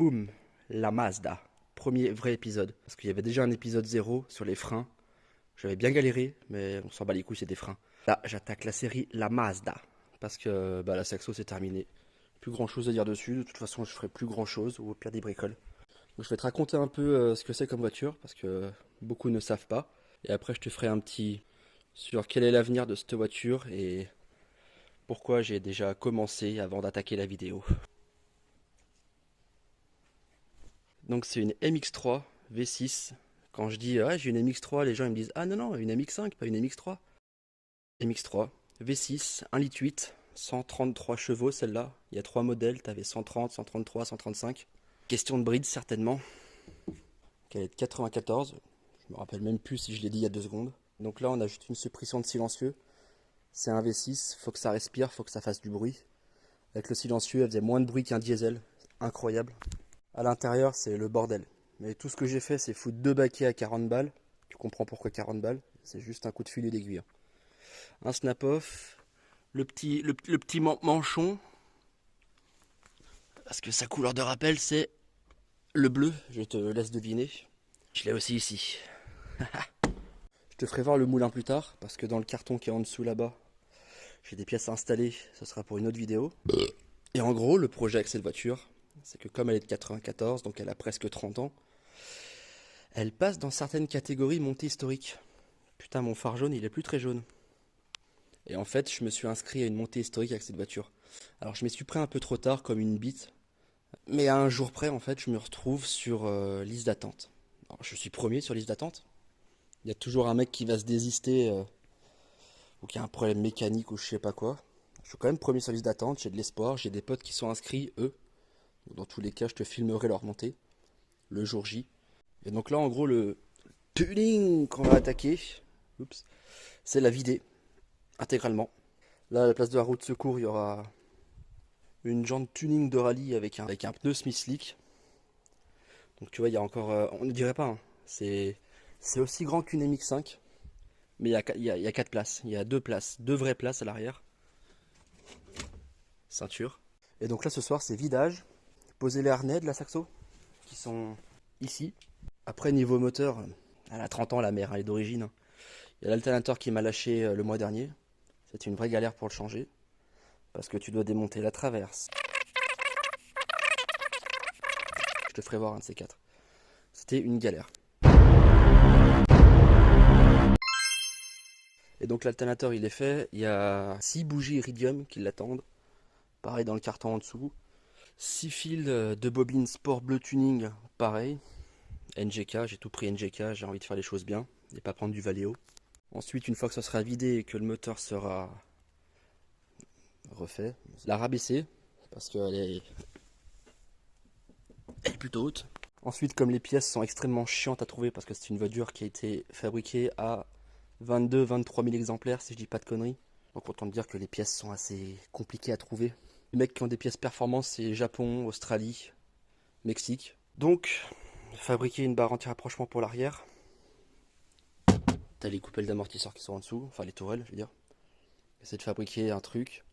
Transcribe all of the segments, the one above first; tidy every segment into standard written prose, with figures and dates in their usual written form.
boum, la Mazda. Premier vrai épisode. Parce qu'il y avait déjà un épisode 0 sur les freins. J'avais bien galéré, mais on s'en bat les couilles, c'est des freins. Là, j'attaque la série la Mazda. Parce que la Saxo, c'est terminé. Plus grand chose à dire dessus. De toute façon, je ferai plus grand chose, ou au pire des bricoles. Donc, je vais te raconter un peu ce que c'est comme voiture, parce que beaucoup ne savent pas. Et après, je te ferai un petit sur quel est l'avenir de cette voiture et pourquoi j'ai déjà commencé avant d'attaquer la vidéo. Donc c'est une MX3 V6. Quand je dis j'ai une MX3, les gens ils me disent ah non non, une MX5, pas une MX3. MX3 V6, 1,8 litre, 133 chevaux celle-là. Il y a 3 modèles, t'avais 130, 133, 135. Question de bride certainement. Qu'elle est de 94. Je me rappelle même plus si je l'ai dit il y a 2 secondes. Donc là on a juste une suppression de silencieux. C'est un V6, faut que ça respire, faut que ça fasse du bruit. Avec le silencieux, elle faisait moins de bruit qu'un diesel. Incroyable. À l'intérieur, c'est le bordel. Mais tout ce que j'ai fait, c'est foutre 2 baquets à 40 balles. Tu comprends pourquoi 40 balles. C'est juste un coup de fil et d'aiguille. Un snap-off. Le petit manchon. Parce que sa couleur de rappel, c'est le bleu. Je te laisse deviner. Je l'ai aussi ici. Je te ferai voir le moulin plus tard. Parce que dans le carton qui est en dessous là-bas, j'ai des pièces à installer. Ce sera pour une autre vidéo. Et en gros, le projet avec cette voiture, c'est que comme elle est de 94, donc elle a presque 30 ans, elle passe dans certaines catégories montée historique. Putain, mon phare jaune, il est plus très jaune. Et en fait, je me suis inscrit à une montée historique avec cette voiture. Alors, je m'y suis pris un peu trop tard, comme une bite. Mais à un jour près, en fait, je me retrouve sur liste d'attente. Alors, je suis premier sur liste d'attente. Il y a toujours un mec qui va se désister, ou qui a un problème mécanique, ou je sais pas quoi. Je suis quand même premier sur liste d'attente, j'ai de l'espoir, j'ai des potes qui sont inscrits, eux. Dans tous les cas, je te filmerai leur montée, le jour J. Et donc là, en gros, le tuning qu'on va attaquer, c'est la vider intégralement. Là, à la place de la roue de secours, il y aura une jante tuning de rallye avec un pneu Smith Slick. Donc tu vois, il y a encore, on ne dirait pas, hein, c'est aussi grand qu'une MX5, mais il y a 4 places, il y a 2 places, 2 vraies places à l'arrière. Ceinture. Et donc là, ce soir, c'est vidage. Poser les harnais de la Saxo, qui sont ici. Après, niveau moteur, elle a 30 ans la mère, elle est d'origine. Il y a l'alternateur qui m'a lâché le mois dernier. C'était une vraie galère pour le changer. Parce que tu dois démonter la traverse. Je te ferai voir un de ces 4. C'était une galère. Et donc l'alternateur il est fait. Il y a 6 bougies iridium qui l'attendent. Pareil dans le carton en dessous. 6 fils de bobine sport bleu tuning. Pareil. NGK, j'ai tout pris NGK. J'ai envie de faire les choses bien. Et pas prendre du Valeo. Ensuite, une fois que ça sera vidé et que le moteur sera refait, la rabaisser parce qu'elle est plutôt haute. Ensuite, comme les pièces sont extrêmement chiantes à trouver parce que c'est une voiture qui a été fabriquée à 22-23 000 exemplaires, si je dis pas de conneries. Donc autant dire que les pièces sont assez compliquées à trouver. Les mecs qui ont des pièces performances, c'est Japon, Australie, Mexique. Donc, fabriquer une barre anti-rapprochement pour l'arrière. T'as les coupelles d'amortisseurs qui sont en dessous, enfin les tourelles, je veux dire. Essayer de fabriquer un truc.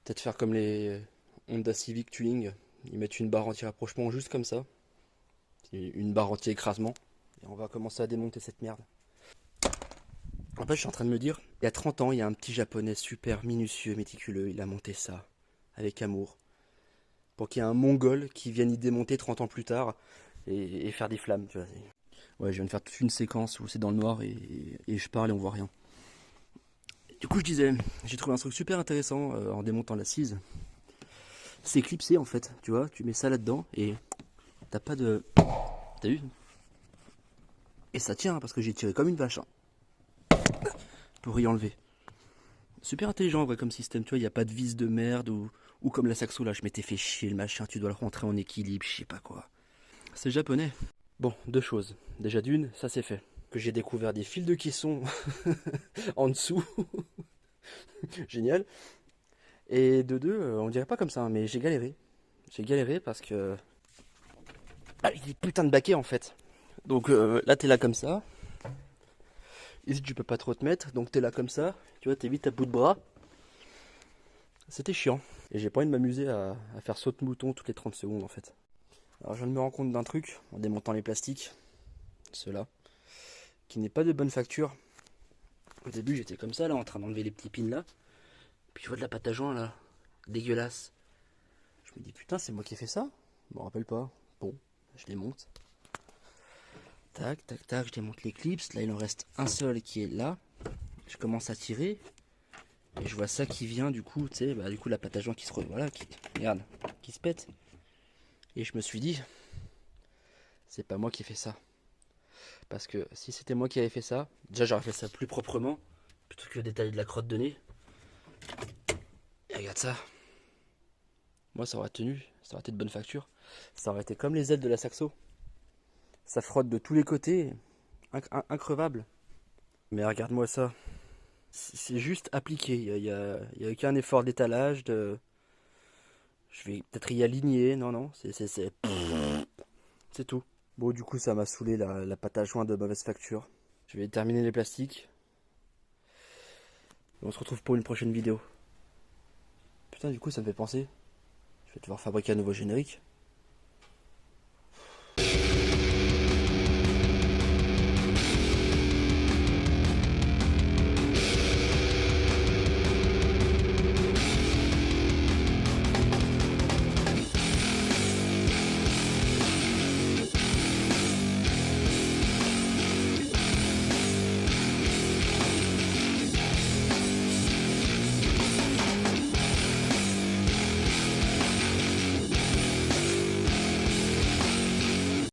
Peut-être faire comme les Honda Civic Tuning. Ils mettent une barre anti-rapprochement juste comme ça. Une barre anti-écrasement. Et on va commencer à démonter cette merde. En fait, je suis en train de me dire, il y a 30 ans, il y a un petit japonais super minutieux, méticuleux. Il a monté ça avec amour. Pour qu'il y ait un mongol qui vienne y démonter 30 ans plus tard et faire des flammes. Tu vois. Ouais, je viens de faire toute une séquence où c'est dans le noir et je parle et on voit rien. Du coup, je disais, j'ai trouvé un truc super intéressant en démontant l'assise. C'est clipsé en fait, tu vois, tu mets ça là-dedans et t'as pas de... T'as vu? Et ça tient parce que j'ai tiré comme une vache. Hein, pour y enlever. Super intelligent vrai, comme système, tu vois, il n'y a pas de vis de merde ou comme la Saxo là, je m'étais fait chier le machin, tu dois le rentrer en équilibre, je sais pas quoi. C'est japonais. Bon, 2 choses. Déjà d'une, ça c'est fait. Que j'ai découvert des fils de caisson en dessous. Génial. Et de 2, on dirait pas comme ça, hein, mais j'ai galéré. J'ai galéré parce que... Ah, il y a des putains de baquets en fait. Donc là t'es là comme ça. Ici tu peux pas trop te mettre, donc t'es là comme ça. Tu vois, t'es vite à bout de bras. C'était chiant. Et j'ai pas envie de m'amuser à faire saute mouton toutes les 30 secondes en fait. Alors je viens de me rendre compte d'un truc en démontant les plastiques, ceux-là, qui n'est pas de bonne facture. Au début j'étais comme ça là en train d'enlever les petits pins là, puis je vois de la pâte à joint là, dégueulasse. Je me dis putain c'est moi qui ai fait ça? Je me rappelle pas. Bon, je les monte. Tac, tac, tac, je démonte les clips. Là il en reste un seul qui est là. Je commence à tirer. Et je vois ça qui vient du coup, tu sais, bah du coup la pâte à joint qui se voilà, regarde, qui se pète. Et je me suis dit, c'est pas moi qui ai fait ça. Parce que si c'était moi qui avais fait ça, déjà j'aurais fait ça plus proprement, plutôt que détailler de la crotte de nez. Et regarde ça. Moi ça aurait tenu, ça aurait été de bonne facture. Ça aurait été comme les ailes de la Saxo. Ça frotte de tous les côtés, increvable. Mais regarde-moi ça. C'est juste appliqué, y a aucun effort d'étalage, je vais peut-être y aligner, non, c'est tout. Bon, du coup, ça m'a saoulé la pâte à joint de mauvaise facture. Je vais terminer les plastiques. Et on se retrouve pour une prochaine vidéo. Putain, du coup, ça me fait penser. Je vais devoir fabriquer un nouveau générique.